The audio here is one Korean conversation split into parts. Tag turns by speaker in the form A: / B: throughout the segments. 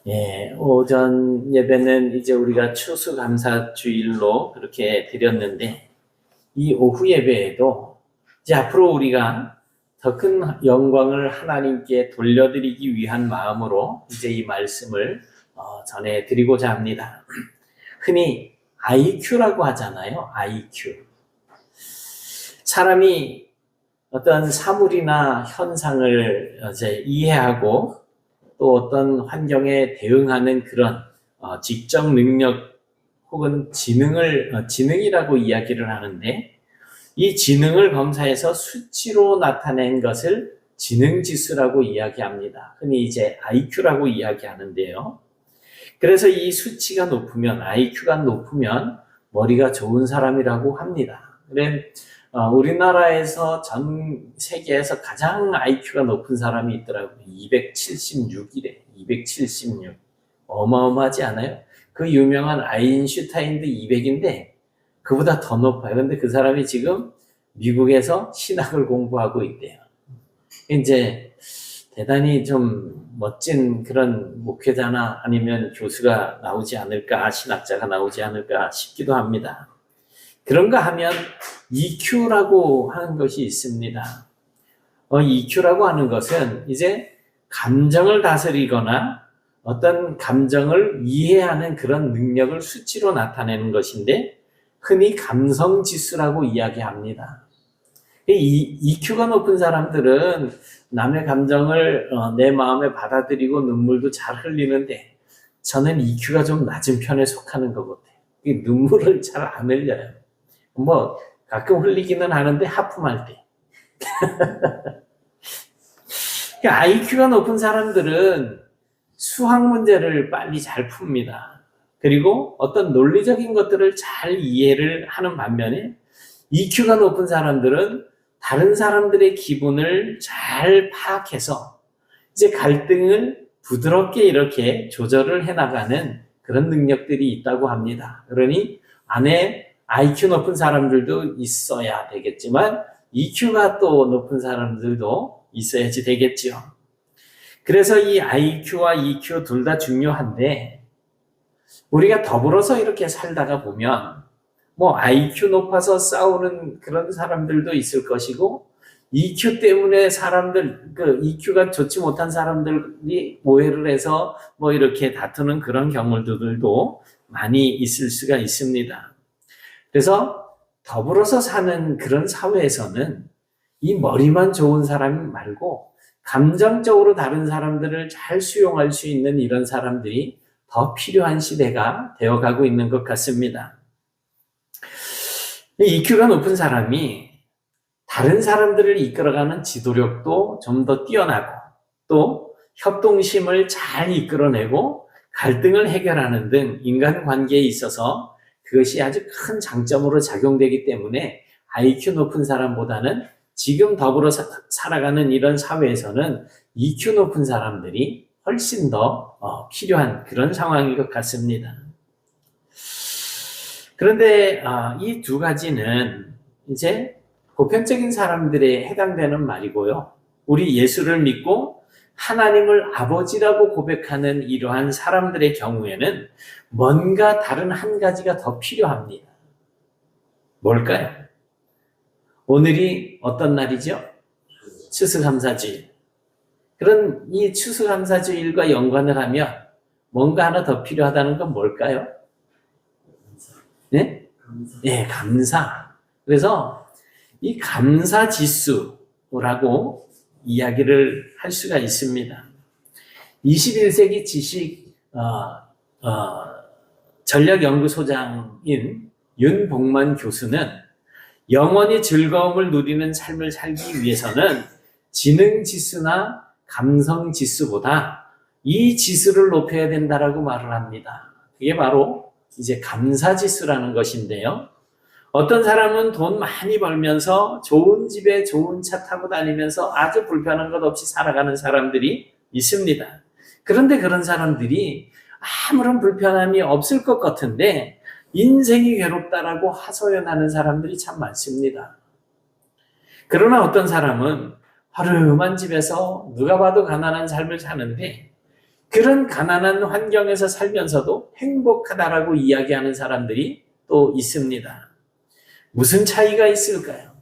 A: 예, 오전 예배는 이제 우리가 추수감사주일로 그렇게 드렸는데, 이 오후 예배에도 이제 앞으로 우리가 더 큰 영광을 하나님께 돌려드리기 위한 마음으로 이제 이 말씀을 전해드리고자 합니다. 흔히 IQ라고 하잖아요. IQ. 사람이 어떤 사물이나 현상을 이제 이해하고 또 어떤 환경에 대응하는 그런 지적 능력 혹은 지능이라고 이야기를 하는데, 이 지능을 검사해서 수치로 나타낸 것을 지능지수라고 이야기합니다. 흔히 이제 IQ라고 이야기하는데요. 그래서 이 수치가 높으면, IQ가 높으면 머리가 좋은 사람이라고 합니다. 그래, 우리나라에서 전 세계에서 가장 IQ가 높은 사람이 있더라고요. 276이래. 276. 어마어마하지 않아요? 그 유명한 아인슈타인도 200인데 그보다 더 높아요. 근데 그 사람이 지금 미국에서 신학을 공부하고 있대요. 이제 대단히 좀 멋진 그런 목회자나 아니면 교수가 나오지 않을까, 신학자가 나오지 않을까 싶기도 합니다. 그런가 하면 EQ라고 하는 것이 있습니다. EQ라고 하는 것은 이제 감정을 다스리거나 어떤 감정을 이해하는 그런 능력을 수치로 나타내는 것인데, 흔히 감성지수라고 이야기합니다. 이 EQ가 높은 사람들은 남의 감정을 내 마음에 받아들이고 눈물도 잘 흘리는데, 저는 EQ가 좀 낮은 편에 속하는 것 같아요. 눈물을 잘 안 흘려요. 뭐 가끔 흘리기는 하는데 하품할 때. IQ가 높은 사람들은 수학 문제를 빨리 잘 풉니다. 그리고 어떤 논리적인 것들을 잘 이해를 하는 반면에, EQ가 높은 사람들은 다른 사람들의 기분을 잘 파악해서 이제 갈등을 부드럽게 이렇게 조절을 해나가는 그런 능력들이 있다고 합니다. 그러니 안에 IQ 높은 사람들도 있어야 되겠지만 EQ가 또 높은 사람들도 있어야지 되겠죠. 그래서 이 IQ와 EQ 둘 다 중요한데, 우리가 더불어서 이렇게 살다가 보면 뭐 IQ 높아서 싸우는 그런 사람들도 있을 것이고, EQ 때문에 EQ가 좋지 못한 사람들이 오해를 해서 뭐 이렇게 다투는 그런 경우들도 많이 있을 수가 있습니다. 그래서 더불어서 사는 그런 사회에서는 이 머리만 좋은 사람 말고 감정적으로 다른 사람들을 잘 수용할 수 있는 이런 사람들이 더 필요한 시대가 되어가고 있는 것 같습니다. EQ가 높은 사람이 다른 사람들을 이끌어가는 지도력도 좀 더 뛰어나고, 또 협동심을 잘 이끌어내고 갈등을 해결하는 등 인간관계에 있어서 그것이 아주 큰 장점으로 작용되기 때문에 IQ 높은 사람보다는 지금 더불어 살아가는 이런 사회에서는 EQ 높은 사람들이 훨씬 더 필요한 그런 상황인 것 같습니다. 그런데 이 두 가지는 이제 보편적인 사람들에 해당되는 말이고요. 우리 예수를 믿고 하나님을 아버지라고 고백하는 이러한 사람들의 경우에는 뭔가 다른 한 가지가 더 필요합니다. 뭘까요? 오늘이 어떤 날이죠? 추수감사주일. 그런 이 추수감사주일과 연관을 하면 뭔가 하나 더 필요하다는 건 뭘까요? 네? 네, 감사. 그래서 이 감사지수라고 이야기를 할 수가 있습니다. 21세기 지식 전략연구소장인 윤복만 교수는 영원히 즐거움을 누리는 삶을 살기 위해서는 지능지수나 감성지수보다 이 지수를 높여야 된다라고 말을 합니다. 그게 바로 이제 감사지수라는 것인데요. 어떤 사람은 돈 많이 벌면서 좋은 집에 좋은 차 타고 다니면서 아주 불편한 것 없이 살아가는 사람들이 있습니다. 그런데 그런 사람들이 아무런 불편함이 없을 것 같은데 인생이 괴롭다라고 하소연하는 사람들이 참 많습니다. 그러나 어떤 사람은 허름한 집에서 누가 봐도 가난한 삶을 사는데 그런 가난한 환경에서 살면서도 행복하다라고 이야기하는 사람들이 또 있습니다. 무슨 차이가 있을까요?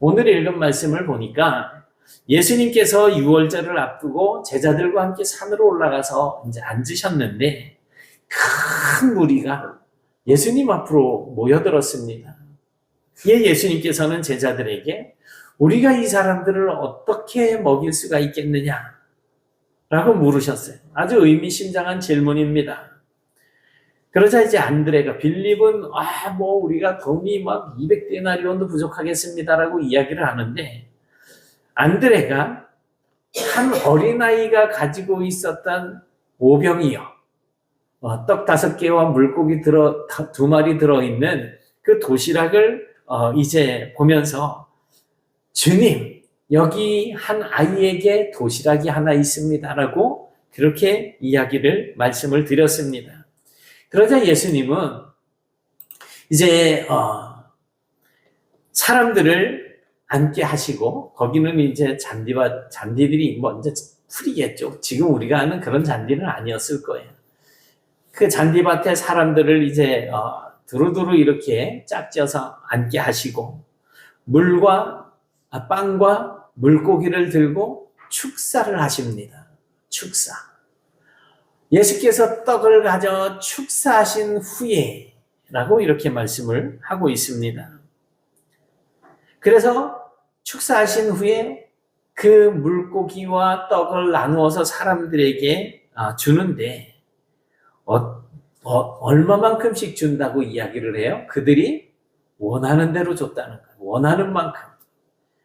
A: 오늘 읽은 말씀을 보니까 예수님께서 유월절을 앞두고 제자들과 함께 산으로 올라가서 이제 앉으셨는데 큰 무리가 예수님 앞으로 모여들었습니다. 이에 예수님께서는 제자들에게 우리가 이 사람들을 어떻게 먹일 수가 있겠느냐? 라고 물으셨어요. 아주 의미심장한 질문입니다. 그러자 이제 안드레가 빌립은 우리가 돈이 막 200데나리온도 부족하겠습니다라고 이야기를 하는데 안드레가 한 어린아이가 가지고 있었던 오병이어 떡 5개와 물고기 2마리 들어있는 그 도시락을 이제 보면서 주님 여기 한 아이에게 도시락이 하나 있습니다라고 그렇게 말씀을 드렸습니다. 그러자 예수님은 이제 사람들을 앉게 하시고 거기는 이제 잔디들이 이제 풀이겠죠. 지금 우리가 아는 그런 잔디는 아니었을 거예요. 그 잔디밭에 사람들을 이제 두루두루 이렇게 짝지어서 앉게 하시고 빵과 물고기를 들고 축사를 하십니다. 축사. 예수께서 떡을 가져 축사하신 후에 라고 이렇게 말씀을 하고 있습니다. 그래서 축사하신 후에 그 물고기와 떡을 나누어서 사람들에게 주는데 얼마만큼씩 준다고 이야기를 해요? 그들이 원하는 대로 줬다는 거예요. 원하는 만큼.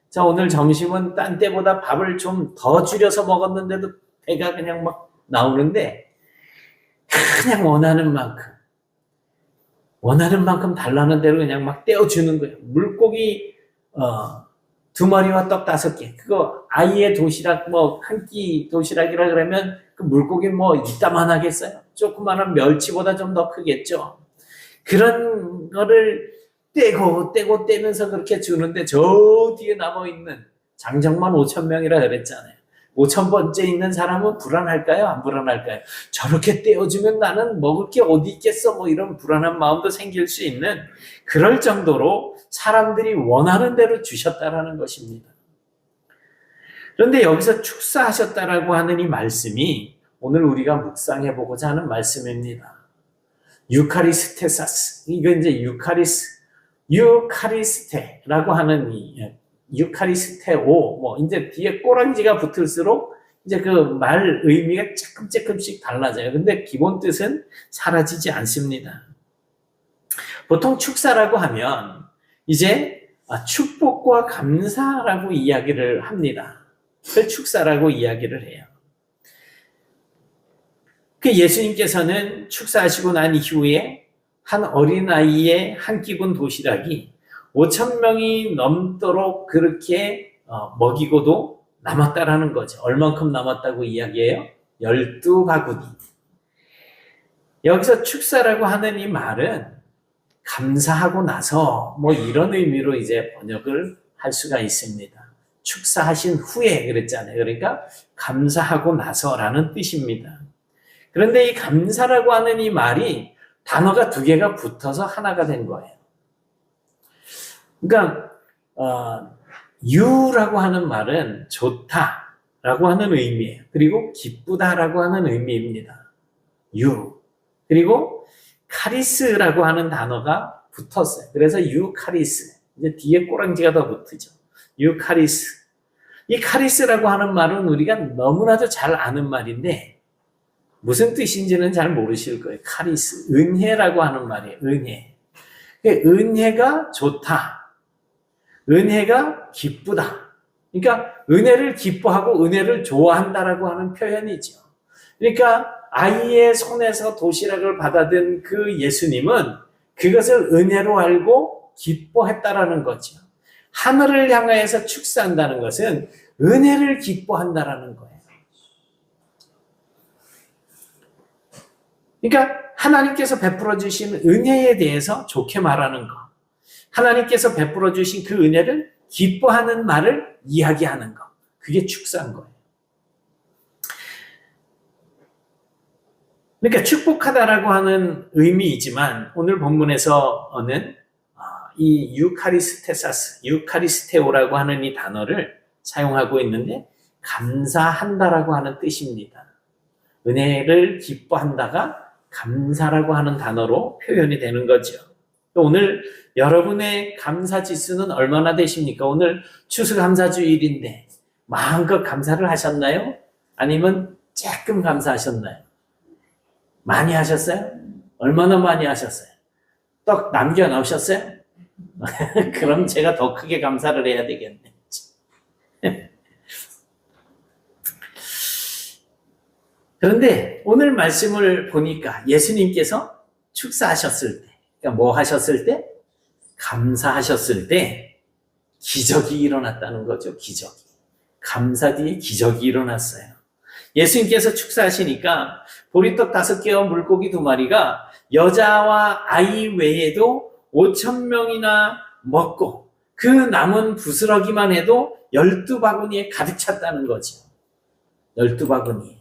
A: 자, 오늘 점심은 딴 때보다 밥을 좀 더 줄여서 먹었는데도 배가 그냥 막 나오는데 그냥 원하는 만큼 달라는 대로 그냥 막 떼어주는 거예요. 물고기 2마리와 떡 5개. 그거 아이의 도시락 한 끼 도시락이라 그러면 그 물고기 이따만 하겠어요? 조그마한 멸치보다 좀 더 크겠죠. 그런 거를 떼면서 그렇게 주는데 저 뒤에 남아있는 장정만 5,000명이라 그랬잖아요. 5,000번째 있는 사람은 불안할까요? 안 불안할까요? 저렇게 떼어주면 나는 먹을 게 어디 있겠어? 이런 불안한 마음도 생길 수 있는 그럴 정도로 사람들이 원하는 대로 주셨다라는 것입니다. 그런데 여기서 축사하셨다라고 하는 이 말씀이 오늘 우리가 묵상해보고자 하는 말씀입니다. 유카리스테사스. 이거 이제 유카리스테라고 하는 유카리스테오, 이제 뒤에 꼬랑지가 붙을수록 이제 그 말 의미가 조금씩 달라져요. 근데 기본 뜻은 사라지지 않습니다. 보통 축사라고 하면 이제 축복과 감사라고 이야기를 합니다. 그걸 축사라고 이야기를 해요. 그 예수님께서는 축사하시고 난 이후에 한 어린아이의 한 끼분 도시락이 5,000명이 넘도록 그렇게 먹이고도 남았다라는 거죠. 얼만큼 남았다고 이야기해요? 12바구니. 여기서 축사라고 하는 이 말은 감사하고 나서 이런 의미로 이제 번역을 할 수가 있습니다. 축사하신 후에 그랬잖아요. 그러니까 감사하고 나서라는 뜻입니다. 그런데 이 감사라고 하는 이 말이 단어가 2개가 붙어서 하나가 된 거예요. 그러니까 유라고 하는 말은 좋다라고 하는 의미예요. 그리고 기쁘다라고 하는 의미입니다. 유. 그리고 카리스라고 하는 단어가 붙었어요. 그래서 유카리스. 이제 뒤에 꼬랑지가 더 붙죠. 유카리스. 이 카리스라고 하는 말은 우리가 너무나도 잘 아는 말인데 무슨 뜻인지는 잘 모르실 거예요. 카리스. 은혜라고 하는 말이에요. 은혜. 은혜가 좋다. 은혜가 기쁘다. 그러니까 은혜를 기뻐하고 은혜를 좋아한다라고 하는 표현이죠. 그러니까 아이의 손에서 도시락을 받아든 그 예수님은 그것을 은혜로 알고 기뻐했다라는 거죠. 하늘을 향하여서 축사한다는 것은 은혜를 기뻐한다라는 거예요. 그러니까 하나님께서 베풀어 주신 은혜에 대해서 좋게 말하는 거. 하나님께서 베풀어 주신 그 은혜를 기뻐하는 말을 이야기하는 거. 그게 축사인 거예요. 그러니까 축복하다라고 하는 의미이지만 오늘 본문에서는 이 유카리스테오라고 하는 이 단어를 사용하고 있는데 감사한다라고 하는 뜻입니다. 은혜를 기뻐한다가 감사라고 하는 단어로 표현이 되는 거죠. 오늘 여러분의 감사 지수는 얼마나 되십니까? 오늘 추수감사주일인데 마음껏 감사를 하셨나요? 아니면 조금 감사하셨나요? 많이 하셨어요? 얼마나 많이 하셨어요? 떡 남겨 놓으셨어요? 그럼 제가 더 크게 감사를 해야 되겠네. 그런데 오늘 말씀을 보니까 예수님께서 축사하셨을 때, 그러니까 뭐 하셨을 때? 감사하셨을 때 기적이 일어났다는 거죠. 기적이. 감사 뒤에 기적이 일어났어요. 예수님께서 축사하시니까 보리떡 5개와 물고기 2마리가 여자와 아이 외에도 5,000명이나 먹고 그 남은 부스러기만 해도 12바구니에 가득 찼다는 거죠. 12바구니에.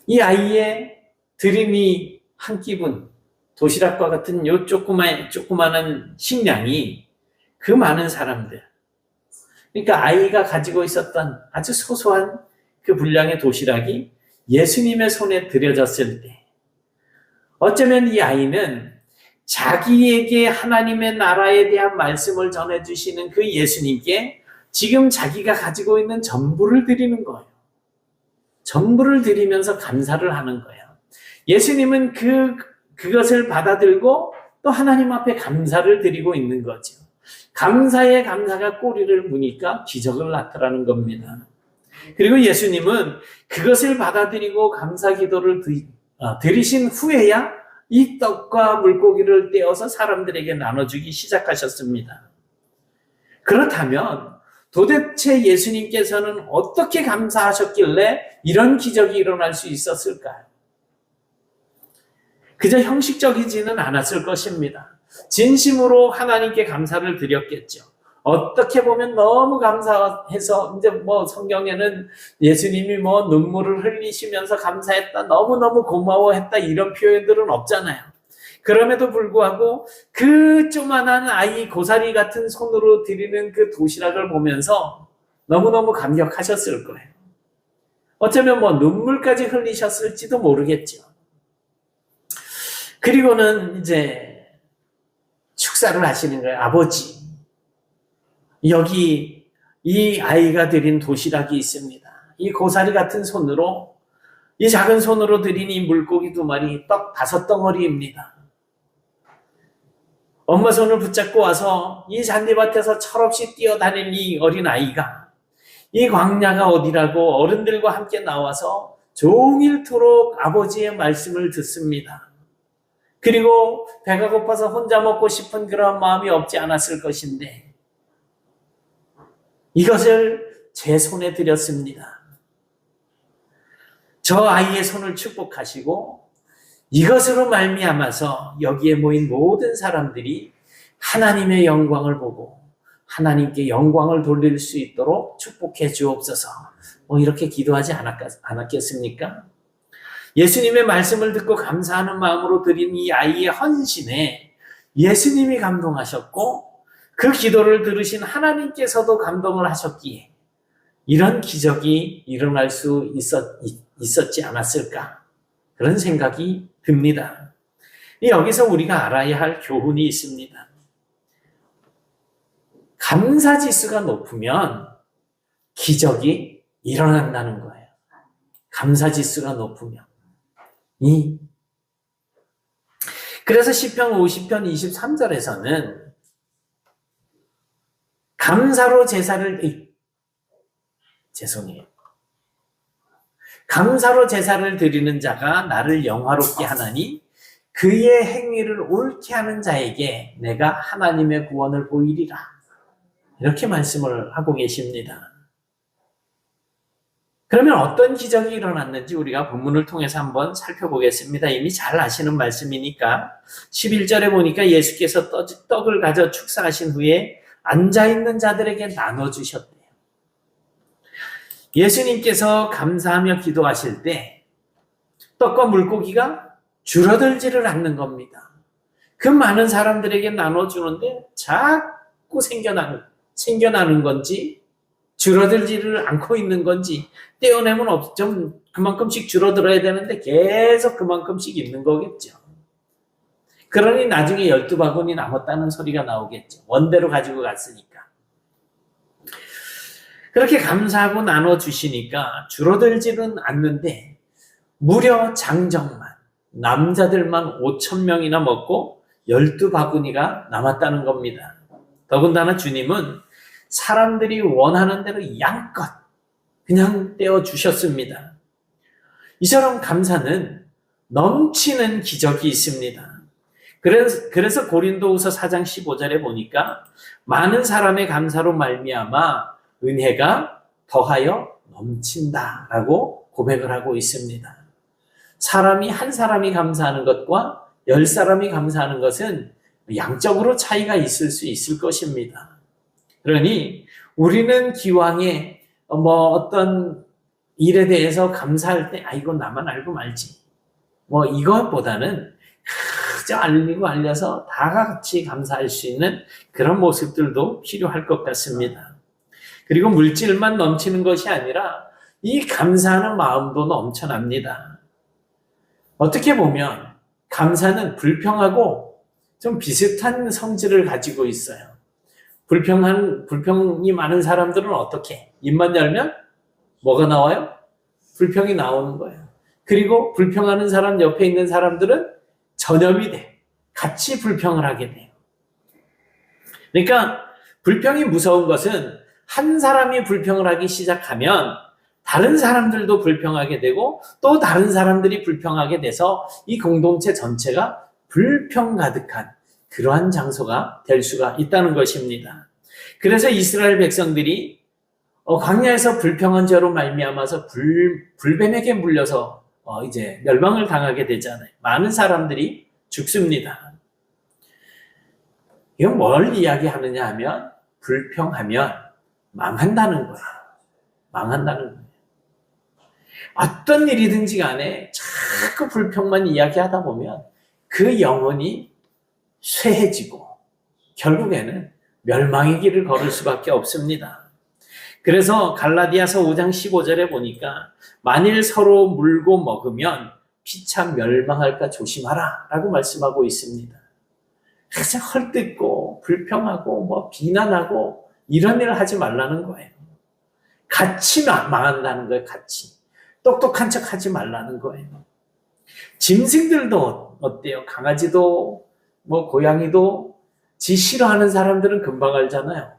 A: 이 아이의 드림이 한 끼분, 도시락과 같은 요 조그마한 식량이 그 많은 사람들. 그러니까 아이가 가지고 있었던 아주 소소한 그 분량의 도시락이 예수님의 손에 들여졌을 때, 어쩌면 이 아이는 자기에게 하나님의 나라에 대한 말씀을 전해주시는 그 예수님께 지금 자기가 가지고 있는 전부를 드리는 거예요. 전부를 드리면서 감사를 하는 거예요. 예수님은 그것을 받아들고 또 하나님 앞에 감사를 드리고 있는 거죠. 감사에 감사가 꼬리를 무니까 기적을 나타나는 겁니다. 그리고 예수님은 그것을 받아들이고 감사 기도를 드리신 후에야 이 떡과 물고기를 떼어서 사람들에게 나눠주기 시작하셨습니다. 그렇다면 도대체 예수님께서는 어떻게 감사하셨길래 이런 기적이 일어날 수 있었을까요? 그저 형식적이지는 않았을 것입니다. 진심으로 하나님께 감사를 드렸겠죠. 어떻게 보면 너무 감사해서 이제 성경에는 예수님이 눈물을 흘리시면서 감사했다, 너무너무 고마워했다 이런 표현들은 없잖아요. 그럼에도 불구하고 그 조만한 아이 고사리 같은 손으로 드리는 그 도시락을 보면서 너무너무 감격하셨을 거예요. 어쩌면 눈물까지 흘리셨을지도 모르겠죠. 그리고는 이제 축사를 하시는 거예요. 아버지, 여기 이 아이가 드린 도시락이 있습니다. 이 고사리 같은 손으로, 이 작은 손으로 드린 이 물고기 2마리, 떡 5덩어리입니다. 엄마 손을 붙잡고 와서 이 잔디밭에서 철없이 뛰어다니는 이 어린 아이가 이 광야가 어디라고 어른들과 함께 나와서 종일토록 아버지의 말씀을 듣습니다. 그리고 배가 고파서 혼자 먹고 싶은 그런 마음이 없지 않았을 것인데 이것을 제 손에 드렸습니다. 저 아이의 손을 축복하시고 이것으로 말미암아서 여기에 모인 모든 사람들이 하나님의 영광을 보고 하나님께 영광을 돌릴 수 있도록 축복해 주옵소서. 이렇게 기도하지 않았겠습니까? 예수님의 말씀을 듣고 감사하는 마음으로 드린 이 아이의 헌신에 예수님이 감동하셨고 그 기도를 들으신 하나님께서도 감동을 하셨기에 이런 기적이 일어날 수 있었지 않았을까, 그런 생각이 듭니다. 여기서 우리가 알아야 할 교훈이 있습니다. 감사 지수가 높으면 기적이 일어난다는 거예요. 감사 지수가 높으면. 그래서 시편 50편 23절에서는 감사로 감사로 제사를 드리는 자가 나를 영화롭게 하나니 그의 행위를 옳게 하는 자에게 내가 하나님의 구원을 보이리라. 이렇게 말씀을 하고 계십니다. 그러면 어떤 기적이 일어났는지 우리가 본문을 통해서 한번 살펴보겠습니다. 이미 잘 아시는 말씀이니까 11절에 보니까 예수께서 떡을 가져 축사하신 후에 앉아있는 자들에게 나눠주셨대요. 예수님께서 감사하며 기도하실 때 떡과 물고기가 줄어들지를 않는 겁니다. 그 많은 사람들에게 나눠주는데 자꾸 생겨나는 건지 줄어들지를 않고 있는 건지 떼어내면 좀 그만큼씩 줄어들어야 되는데 계속 그만큼씩 있는 거겠죠. 그러니 나중에 12바구니 남았다는 소리가 나오겠죠. 원대로 가지고 갔으니까. 그렇게 감사하고 나눠주시니까 줄어들지는 않는데 무려 장정만 남자들만 5,000명이나 먹고 12바구니가 남았다는 겁니다. 더군다나 주님은 사람들이 원하는 대로 양껏 그냥 떼어주셨습니다. 이처럼 감사는 넘치는 기적이 있습니다. 그래서 고린도후서 4장 15절에 보니까 많은 사람의 감사로 말미암아 은혜가 더하여 넘친다라고 고백을 하고 있습니다. 한 사람이 감사하는 것과 10사람이 감사하는 것은 양적으로 차이가 있을 수 있을 것입니다. 그러니 우리는 기왕에 어떤 일에 대해서 감사할 때 이건 나만 알고 말지 이것보다는 그저 알려서 다 같이 감사할 수 있는 그런 모습들도 필요할 것 같습니다. 그리고 물질만 넘치는 것이 아니라 이 감사하는 마음도 넘쳐납니다. 어떻게 보면 감사는 불평하고 좀 비슷한 성질을 가지고 있어요. 불평이 많은 사람들은 어떻게? 입만 열면 뭐가 나와요? 불평이 나오는 거예요. 그리고 불평하는 사람 옆에 있는 사람들은 전염이 돼. 같이 불평을 하게 돼요. 그러니까 불평이 무서운 것은 한 사람이 불평을 하기 시작하면 다른 사람들도 불평하게 되고 또 다른 사람들이 불평하게 돼서 이 공동체 전체가 불평 가득한 그러한 장소가 될 수가 있다는 것입니다. 그래서 이스라엘 백성들이 광야에서 불평한 죄로 말미암아서 불뱀에게 물려서 이제 멸망을 당하게 되잖아요. 많은 사람들이 죽습니다. 이건 뭘 이야기하느냐 하면 불평하면 망한다는 거예요. 망한다는 거예요. 어떤 일이든지 간에 자꾸 불평만 이야기하다 보면 그 영혼이 쇠해지고 결국에는 멸망의 길을 걸을 수밖에 없습니다. 그래서 갈라디아서 5장 15절에 보니까 만일 서로 물고 먹으면 피차 멸망할까 조심하라 라고 말씀하고 있습니다. 그래서 헐뜯고 불평하고 비난하고 이런 일을 하지 말라는 거예요. 같이 망한다는 거예요. 같이. 똑똑한 척 하지 말라는 거예요. 짐승들도 어때요? 강아지도 고양이도 지 싫어하는 사람들은 금방 알잖아요.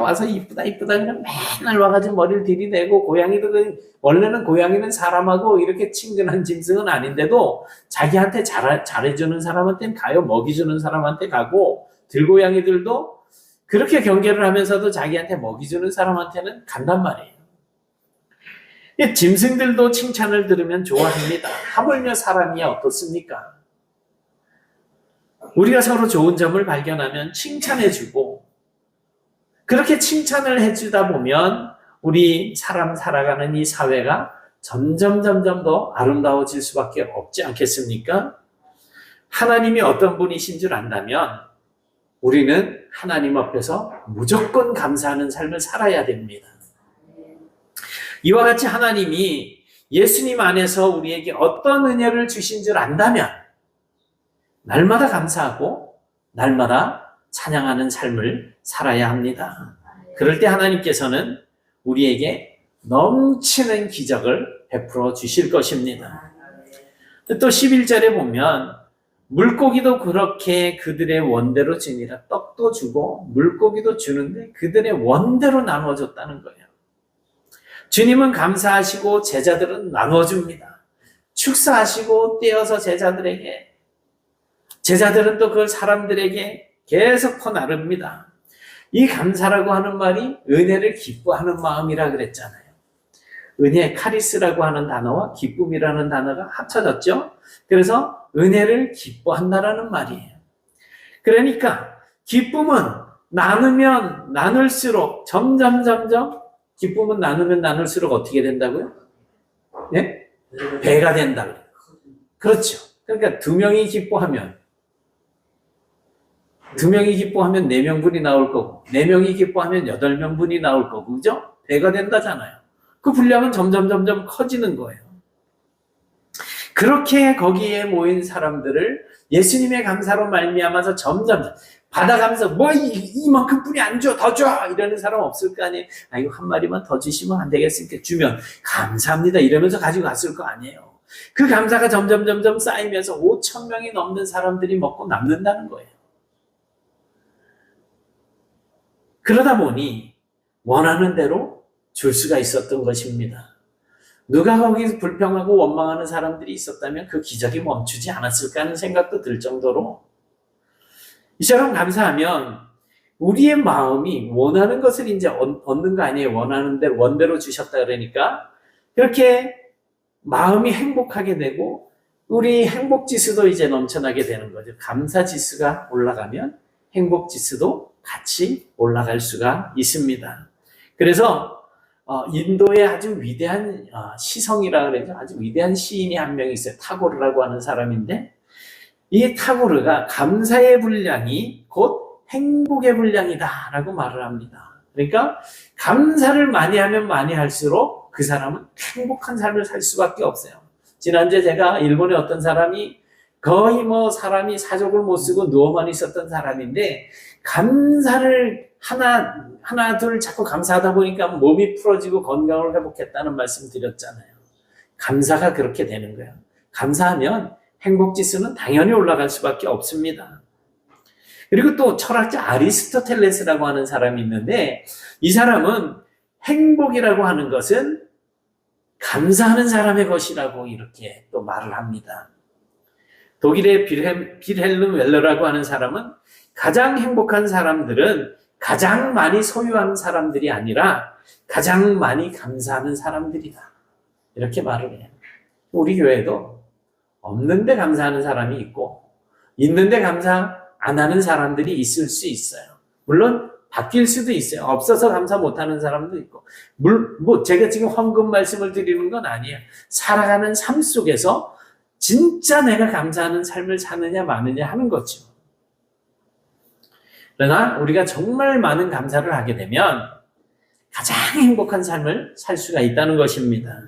A: 와서 이쁘다 그냥 맨날 와가지고 머리를 들이대고 고양이도 원래는 고양이는 사람하고 이렇게 친근한 짐승은 아닌데도 자기한테 잘해주는 사람한테는 가요. 먹이주는 사람한테 가고 들고양이들도 그렇게 경계를 하면서도 자기한테 먹이주는 사람한테는 간단 말이에요. 짐승들도 칭찬을 들으면 좋아합니다. 하물며 사람이야 어떻습니까? 우리가 서로 좋은 점을 발견하면 칭찬해주고 그렇게 칭찬을 해주다 보면 우리 사람 살아가는 이 사회가 점점 더 아름다워질 수밖에 없지 않겠습니까? 하나님이 어떤 분이신 줄 안다면 우리는 하나님 앞에서 무조건 감사하는 삶을 살아야 됩니다. 이와 같이 하나님이 예수님 안에서 우리에게 어떤 은혜를 주신 줄 안다면 날마다 감사하고 날마다 찬양하는 삶을 살아야 합니다. 그럴 때 하나님께서는 우리에게 넘치는 기적을 베풀어 주실 것입니다. 또 11절에 보면 물고기도 그렇게 그들의 원대로 주니라. 떡도 주고 물고기도 주는데 그들의 원대로 나눠줬다는 거예요. 주님은 감사하시고 제자들은 나눠줍니다. 축사하시고 떼어서 제자들은 또 그 사람들에게 계속 퍼나릅니다. 이 감사라고 하는 말이 은혜를 기뻐하는 마음이라 그랬잖아요. 은혜, 카리스라고 하는 단어와 기쁨이라는 단어가 합쳐졌죠. 그래서 은혜를 기뻐한다라는 말이에요. 그러니까 기쁨은 나누면 나눌수록 점점 기쁨은 나누면 나눌수록 어떻게 된다고요? 네? 배가 된다 그래요. 그렇죠. 그러니까 두 명이 기뻐하면 4명분이 나올 거고, 4명이 기뻐하면 8명분이 나올 거고, 그죠? 배가 된다잖아요. 그 분량은 점점 커지는 거예요. 그렇게 거기에 모인 사람들을 예수님의 감사로 말미암아서 점점 받아가면서 뭐 이만큼 뿐이 안 줘, 더 줘! 이러는 사람 없을 거 아니에요. 아, 이거 한 마리만 더 주시면 안 되겠으니까 주면 감사합니다. 이러면서 가지고 갔을 거 아니에요. 그 감사가 점점 쌓이면서 5,000명이 넘는 사람들이 먹고 남는다는 거예요. 그러다 보니 원하는 대로 줄 수가 있었던 것입니다. 누가 거기서 불평하고 원망하는 사람들이 있었다면 그 기적이 멈추지 않았을까 하는 생각도 들 정도로 이처럼 감사하면 우리의 마음이 원하는 것을 이제 얻는 거 아니에요. 원하는 대로 원대로 주셨다 그러니까 그렇게 마음이 행복하게 되고 우리 행복지수도 이제 넘쳐나게 되는 거죠. 감사지수가 올라가면 행복지수도 같이 올라갈 수가 있습니다. 그래서 인도의 아주 위대한 시성이라 그러죠. 아주 위대한 시인이 한 명 있어요. 타고르라고 하는 사람인데 이 타고르가 감사의 분량이 곧 행복의 분량이다라고 말을 합니다. 그러니까 감사를 많이 하면 많이 할수록 그 사람은 행복한 삶을 살 수밖에 없어요. 지난주에 제가 일본의 어떤 사람이 거의 사람이 사족을 못 쓰고 누워만 있었던 사람인데 감사를 하나 둘 자꾸 감사하다 보니까 몸이 풀어지고 건강을 회복했다는 말씀 드렸잖아요. 감사가 그렇게 되는 거예요. 감사하면 행복지수는 당연히 올라갈 수밖에 없습니다. 그리고 또 철학자 아리스토텔레스라고 하는 사람이 있는데 이 사람은 행복이라고 하는 것은 감사하는 사람의 것이라고 이렇게 또 말을 합니다. 독일의 빌헬름 웰러라고 하는 사람은 가장 행복한 사람들은 가장 많이 소유하는 사람들이 아니라 가장 많이 감사하는 사람들이다. 이렇게 말을 해요. 우리 교회도 없는데 감사하는 사람이 있고 있는데 감사 안 하는 사람들이 있을 수 있어요. 물론 바뀔 수도 있어요. 없어서 감사 못하는 사람도 있고 제가 지금 헌금 말씀을 드리는 건 아니에요. 살아가는 삶 속에서 진짜 내가 감사하는 삶을 사느냐 마느냐 하는 거죠. 그러나 우리가 정말 많은 감사를 하게 되면 가장 행복한 삶을 살 수가 있다는 것입니다.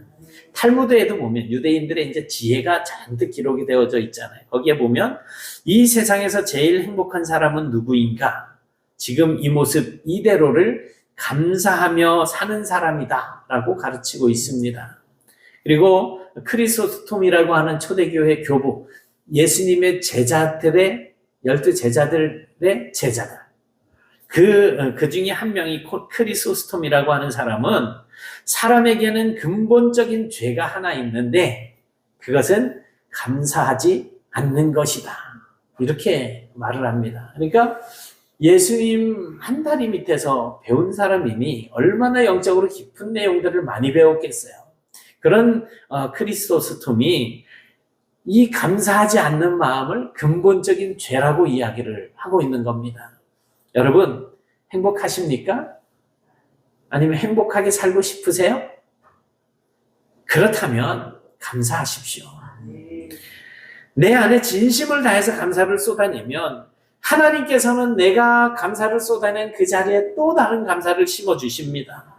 A: 탈무드에도 보면 유대인들의 이제 지혜가 잔뜩 기록이 되어져 있잖아요. 거기에 보면 이 세상에서 제일 행복한 사람은 누구인가? 지금 이 모습 이대로를 감사하며 사는 사람이다 라고 가르치고 있습니다. 그리고 크리소스톰이라고 하는 초대교회 교부, 예수님의 제자들의 12제자들의 제자다. 그 중에 한 명이 크리소스톰이라고 하는 사람은 사람에게는 근본적인 죄가 하나 있는데 그것은 감사하지 않는 것이다. 이렇게 말을 합니다. 그러니까 예수님 한 다리 밑에서 배운 사람이니 얼마나 영적으로 깊은 내용들을 많이 배웠겠어요. 그런 크리소스톰이 이 감사하지 않는 마음을 근본적인 죄라고 이야기를 하고 있는 겁니다. 여러분 행복하십니까? 아니면 행복하게 살고 싶으세요? 그렇다면 감사하십시오. 내 안에 진심을 다해서 감사를 쏟아내면 하나님께서는 내가 감사를 쏟아낸 그 자리에 또 다른 감사를 심어주십니다.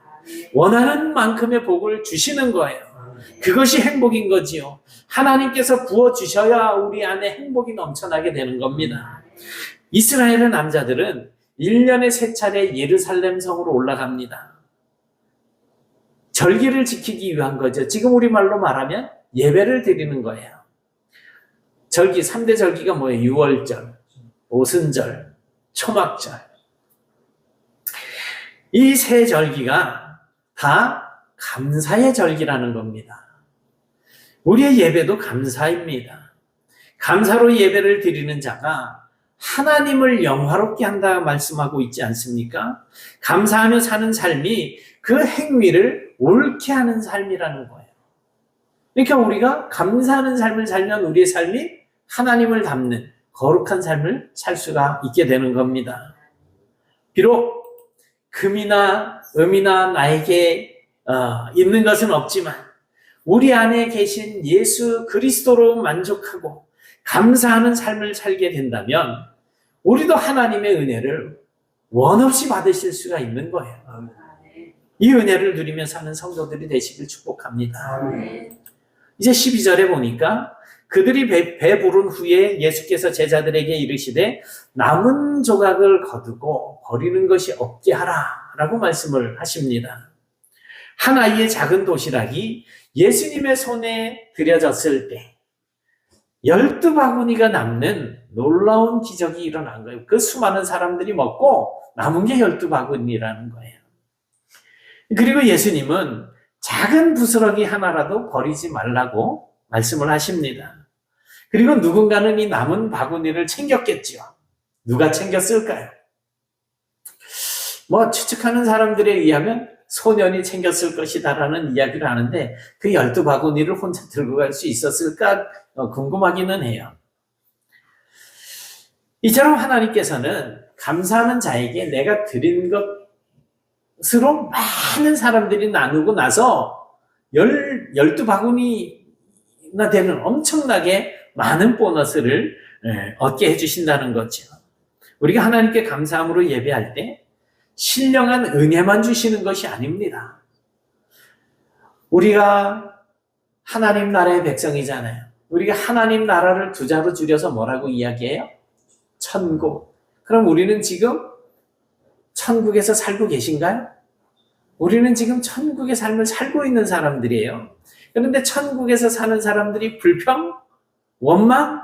A: 원하는 만큼의 복을 주시는 거예요. 그것이 행복인 거지요. 하나님께서 부어주셔야 우리 안에 행복이 넘쳐나게 되는 겁니다. 이스라엘의 남자들은 1년에 3차례 예루살렘 성으로 올라갑니다. 절기를 지키기 위한 거죠. 지금 우리말로 말하면 예배를 드리는 거예요. 절기, 3대 절기가 뭐예요? 유월절, 오순절, 초막절. 이 세 절기가 다 감사의 절기라는 겁니다. 우리의 예배도 감사입니다. 감사로 예배를 드리는 자가 하나님을 영화롭게 한다 말씀하고 있지 않습니까? 감사하며 사는 삶이 그 행위를 옳게 하는 삶이라는 거예요. 그러니까 우리가 감사하는 삶을 살면 우리의 삶이 하나님을 닮는 거룩한 삶을 살 수가 있게 되는 겁니다. 비록 금이나 음이나 나에게 있는 것은 없지만 우리 안에 계신 예수 그리스도로 만족하고 감사하는 삶을 살게 된다면 우리도 하나님의 은혜를 원없이 받으실 수가 있는 거예요. 이 은혜를 누리며 사는 성도들이 되시길 축복합니다. 이제 12절에 보니까 그들이 배부른 후에 예수께서 제자들에게 이르시되 남은 조각을 거두고 버리는 것이 없게 하라 라고 말씀을 하십니다. 한 아이의 작은 도시락이 예수님의 손에 들여졌을 때 12바구니가 남는 놀라운 기적이 일어난 거예요. 그 수많은 사람들이 먹고 남은 게 12바구니라는 거예요. 그리고 예수님은 작은 부스러기 하나라도 버리지 말라고 말씀을 하십니다. 그리고 누군가는 이 남은 바구니를 챙겼겠죠. 누가 챙겼을까요? 추측하는 사람들에 의하면 소년이 챙겼을 것이다라는 이야기를 하는데 그 12바구니를 혼자 들고 갈 수 있었을까 궁금하기는 해요. 이처럼 하나님께서는 감사하는 자에게 내가 드린 것으로 많은 사람들이 나누고 나서 12바구니나 되는 엄청나게 많은 보너스를 얻게 해주신다는 거죠. 우리가 하나님께 감사함으로 예배할 때 신령한 은혜만 주시는 것이 아닙니다. 우리가 하나님 나라의 백성이잖아요. 우리가 하나님 나라를 두 자로 줄여서 뭐라고 이야기해요? 천국. 그럼 우리는 지금 천국에서 살고 계신가요? 우리는 지금 천국의 삶을 살고 있는 사람들이에요. 그런데 천국에서 사는 사람들이 불평, 원망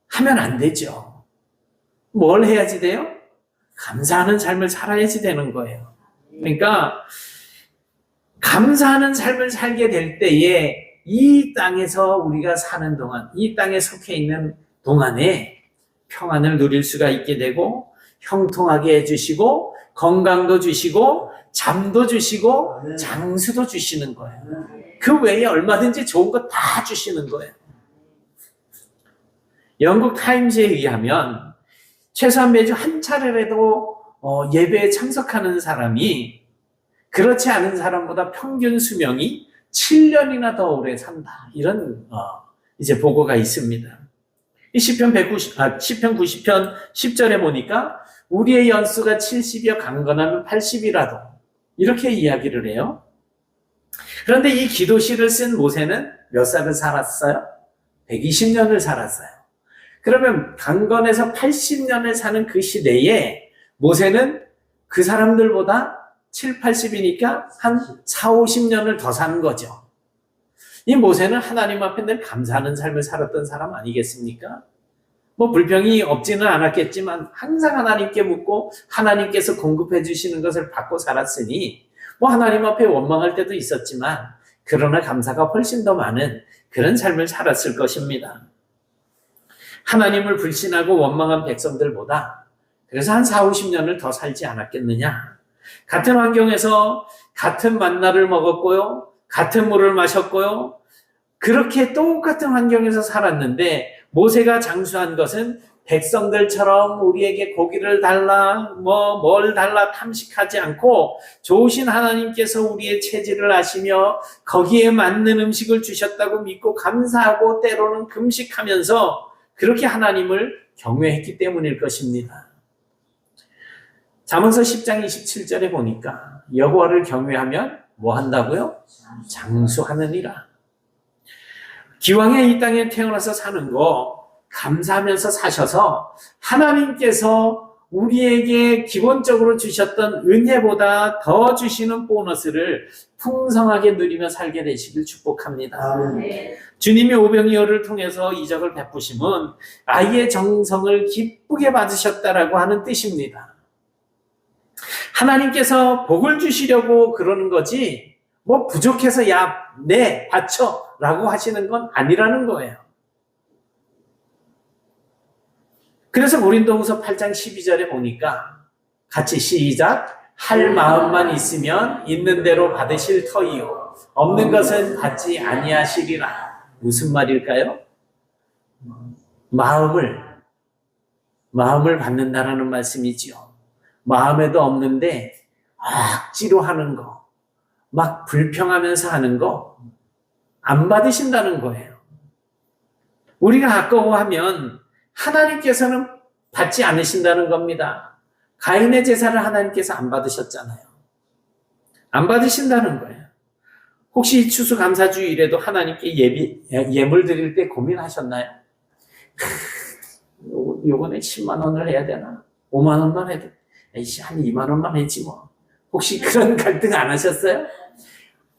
A: 하면 안 되죠. 뭘 해야지 돼요? 감사하는 삶을 살아야지 되는 거예요. 그러니까 감사하는 삶을 살게 될 때에 이 땅에서 우리가 사는 동안, 이 땅에 속해 있는 동안에 평안을 누릴 수가 있게 되고 형통하게 해주시고 건강도 주시고 잠도 주시고 장수도 주시는 거예요. 그 외에 얼마든지 좋은 거 다 주시는 거예요. 영국 타임즈에 의하면 최소한 매주 한 차례라도 예배에 참석하는 사람이 그렇지 않은 사람보다 평균 수명이 7년이나 더 오래 산다. 이런 이제 보고가 있습니다. 이 시편 90편 10절에 보니까 우리의 연수가 70이여 강건하면 80이라도 이렇게 이야기를 해요. 그런데 이 기도시를 쓴 모세는 몇 살을 살았어요? 120년을 살았어요. 그러면 강건에서 80년을 사는 그 시대에 모세는 그 사람들보다 7, 80이니까 한 4, 50년을 더 사는 거죠. 이 모세는 하나님 앞에 늘 감사하는 삶을 살았던 사람 아니겠습니까? 불평이 없지는 않았겠지만 항상 하나님께 묻고 하나님께서 공급해 주시는 것을 받고 살았으니 하나님 앞에 원망할 때도 있었지만 그러나 감사가 훨씬 더 많은 그런 삶을 살았을 것입니다. 하나님을 불신하고 원망한 백성들보다 그래서 한 4, 50년을 더 살지 않았겠느냐. 같은 환경에서 같은 만나를 먹었고요. 같은 물을 마셨고요. 그렇게 똑같은 환경에서 살았는데 모세가 장수한 것은 백성들처럼 우리에게 고기를 달라 뭘 달라 탐식하지 않고 좋으신 하나님께서 우리의 체질을 아시며 거기에 맞는 음식을 주셨다고 믿고 감사하고 때로는 금식하면서 그렇게 하나님을 경외했기 때문일 것입니다. 잠언서 10장 27절에 보니까 여호와를 경외하면 뭐 한다고요? 장수하느니라. 기왕에 이 땅에 태어나서 사는 거 감사하면서 사셔서 하나님께서 우리에게 기본적으로 주셨던 은혜보다 더 주시는 보너스를 풍성하게 누리며 살게 되시길 축복합니다. 주님이 오병이어를 통해서 이적을 베푸심은 아이의 정성을 기쁘게 받으셨다라고 하는 뜻입니다. 하나님께서 복을 주시려고 그러는 거지 부족해서 네 바쳐 라고 하시는 건 아니라는 거예요. 그래서 고린도후서 8장 12절에 보니까 같이 시작. 할 마음만 있으면 있는 대로 받으실 터이요 없는 것은 받지 아니하시리라. 무슨 말일까요? 마음을 받는다라는 말씀이지요. 마음에도 없는데 억지로 하는 거, 막 불평하면서 하는 거, 안 받으신다는 거예요. 우리가 아까워하면 하나님께서는 받지 않으신다는 겁니다. 가인의 제사를 하나님께서 안 받으셨잖아요. 안 받으신다는 거예요. 혹시 추수감사주일에도 하나님께 예물 드릴 때 고민하셨나요? 요번에 10만 원을 해야 되나? 5만 원만 해도 에이씨 한 2만 원만 했지 뭐. 혹시 그런 갈등 안 하셨어요?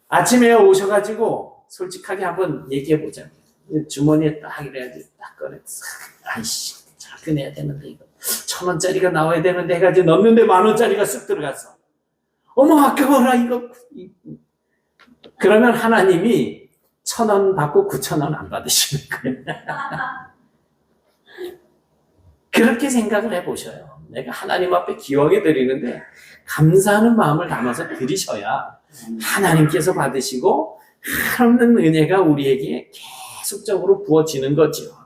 A: 아침에 오셔가지고 솔직하게 한번 얘기해보자. 주머니에 딱 이래가지고 딱 꺼냈어. 아이씨 잘 꺼내야 되는데 이거 1,000원짜리가 나와야 되는데 해가지고 넣는데 10,000원짜리가 쓱 들어갔어. 어머 아까워라 이거. 그러면 하나님이 1,000원 받고 9,000원 안 받으시는 거예요. 그렇게 생각을 해보셔요. 내가 하나님 앞에 기왕에 드리는데 감사하는 마음을 담아서 드리셔야 하나님께서 받으시고 하나님 은혜가 우리에게 계속적으로 부어지는 거죠.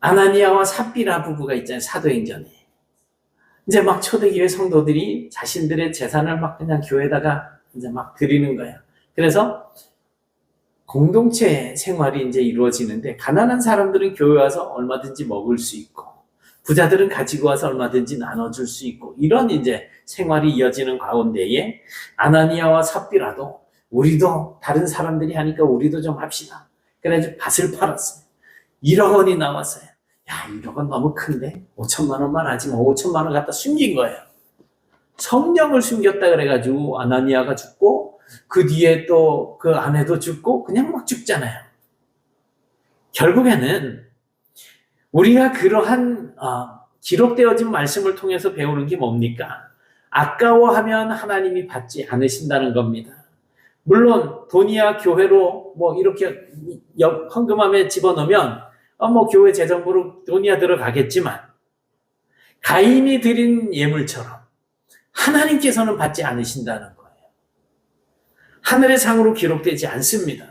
A: 아나니아와 삽비라 부부가 있잖아요. 사도행전에. 이제 막 초대교회 성도들이 자신들의 재산을 막 그냥 교회에다가 이제 막 드리는 거예요. 그래서 공동체 생활이 이제 이루어지는데 가난한 사람들은 교회 와서 얼마든지 먹을 수 있고 부자들은 가지고 와서 얼마든지 나눠줄 수 있고 이런 이제 생활이 이어지는 가운데에 아나니아와 삽비라도 우리도 다른 사람들이 하니까 우리도 좀 합시다. 그래서 밭을 팔았어요. 1억 원이 나왔어요. 야 1억 원 너무 큰데 5천만 원만 하지 뭐 5천만 원 갖다 숨긴 거예요. 성령을 숨겼다 그래가지고 아나니아가 죽고 그 뒤에 또 그 아내도 죽고 그냥 막 죽잖아요. 결국에는 우리가 그러한 기록되어진 말씀을 통해서 배우는 게 뭡니까? 아까워하면 하나님이 받지 않으신다는 겁니다. 물론 돈이야 교회로 뭐 이렇게 헌금함에 집어넣으면 뭐 교회 재정부로 돈이야 들어가겠지만 가인이 드린 예물처럼 하나님께서는 받지 않으신다는 거예요. 하늘의 상으로 기록되지 않습니다.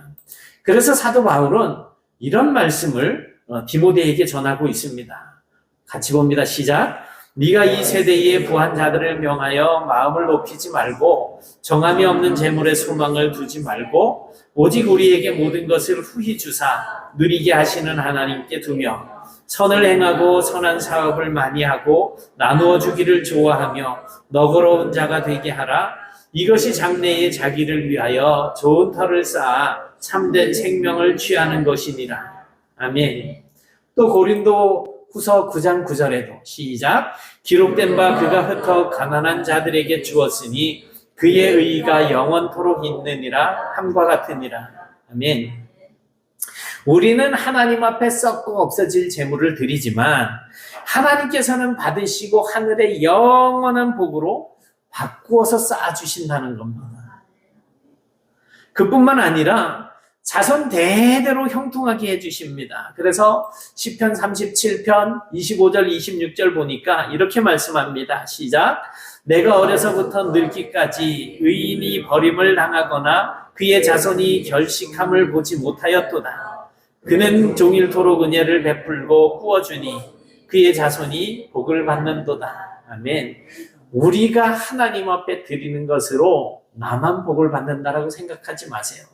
A: 그래서 사도 바울은 이런 말씀을 디모데에게 전하고 있습니다. 같이 봅니다. 시작. 네가 이 세대의 부한 자들을 명하여 마음을 높이지 말고 정함이 없는 재물에 소망을 두지 말고 오직 우리에게 모든 것을 후히 주사 누리게 하시는 하나님께 두며 선을 행하고 선한 사업을 많이 하고 나누어 주기를 좋아하며 너그러운 자가 되게 하라. 이것이 장래에 자기를 위하여 좋은 터를 쌓아 참된 생명을 취하는 것이니라. 아멘. 또 고린도 후서 9장 9절에도 시작. 기록된 바 그가 흩어 가난한 자들에게 주었으니 그의 의의가 영원토록 있느니라 함과 같으니라. 아멘. 우리는 하나님 앞에 썩고 없어질 재물을 드리지만 하나님께서는 받으시고 하늘의 영원한 복으로 바꾸어서 쌓아주신다는 겁니다. 그뿐만 아니라 자손 대대로 형통하게 해주십니다. 그래서 시편 37편 25절 26절 보니까 이렇게 말씀합니다. 시작. 내가 어려서부터 늙기까지 의인이 버림을 당하거나 그의 자손이 결식함을 보지 못하였도다. 그는 종일토록 은혜를 베풀고 꾸어주니 그의 자손이 복을 받는도다. 아멘. 우리가 하나님 앞에 드리는 것으로 나만 복을 받는다라고 생각하지 마세요.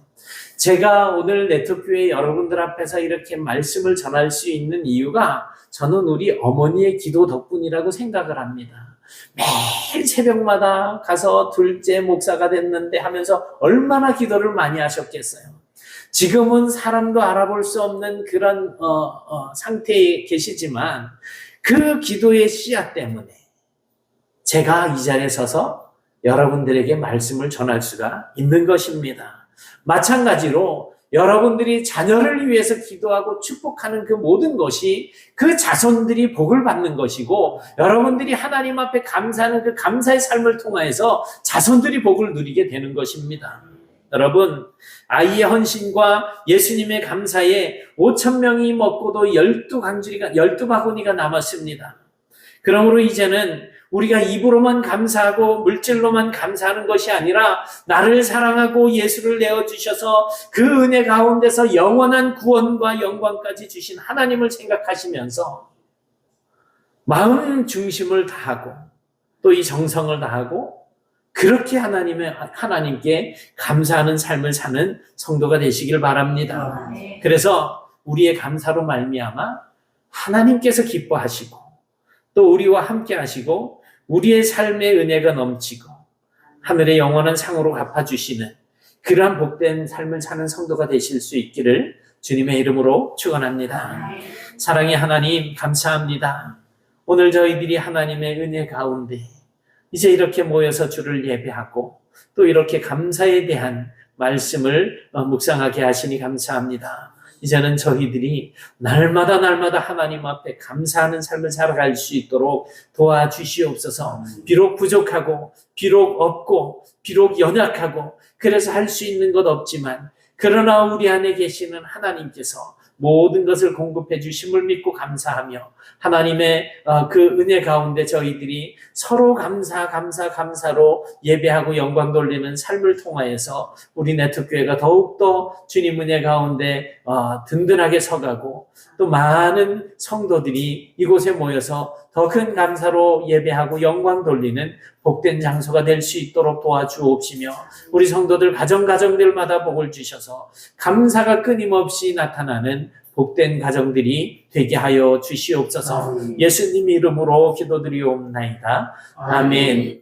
A: 제가 오늘 네트교회 여러분들 앞에서 이렇게 말씀을 전할 수 있는 이유가 저는 우리 어머니의 기도 덕분이라고 생각을 합니다. 매일 새벽마다 가서 둘째 목사가 됐는데 하면서 얼마나 기도를 많이 하셨겠어요. 지금은 사람도 알아볼 수 없는 그런 상태에 계시지만 그 기도의 씨앗 때문에 제가 이 자리에 서서 여러분들에게 말씀을 전할 수가 있는 것입니다. 마찬가지로 여러분들이 자녀를 위해서 기도하고 축복하는 그 모든 것이 그 자손들이 복을 받는 것이고 여러분들이 하나님 앞에 감사하는 그 감사의 삶을 통해서 자손들이 복을 누리게 되는 것입니다. 여러분, 아이의 헌신과 예수님의 감사에 5,000명이 먹고도 12바구니가 남았습니다. 그러므로 이제는 우리가 입으로만 감사하고 물질로만 감사하는 것이 아니라 나를 사랑하고 예수를 내어주셔서 그 은혜 가운데서 영원한 구원과 영광까지 주신 하나님을 생각하시면서 마음 중심을 다하고 또 이 정성을 다하고 그렇게 하나님께 감사하는 삶을 사는 성도가 되시길 바랍니다. 그래서 우리의 감사로 말미암아 하나님께서 기뻐하시고 또 우리와 함께 하시고 우리의 삶의 은혜가 넘치고 하늘의 영원한 상으로 갚아주시는 그러한 복된 삶을 사는 성도가 되실 수 있기를 주님의 이름으로 축원합니다. 사랑의 하나님, 감사합니다. 오늘 저희들이 하나님의 은혜 가운데 이제 이렇게 모여서 주를 예배하고 또 이렇게 감사에 대한 말씀을 묵상하게 하시니 감사합니다. 이제는 저희들이 날마다 하나님 앞에 감사하는 삶을 살아갈 수 있도록 도와주시옵소서. 비록 부족하고 비록 없고 비록 연약하고 그래서 할 수 있는 것 없지만 그러나 우리 안에 계시는 하나님께서 모든 것을 공급해 주심을 믿고 감사하며 하나님의 그 은혜 가운데 저희들이 서로 감사로 예배하고 영광 돌리는 삶을 통하여서 우리 네트교회가 더욱더 주님 은혜 가운데 든든하게 서가고 또 많은 성도들이 이곳에 모여서 더 큰 감사로 예배하고 영광 돌리는 복된 장소가 될 수 있도록 도와주옵시며 우리 성도들 가정들마다 복을 주셔서 감사가 끊임없이 나타나는 복된 가정들이 되게 하여 주시옵소서. 예수님 이름으로 기도드리옵나이다. 아멘.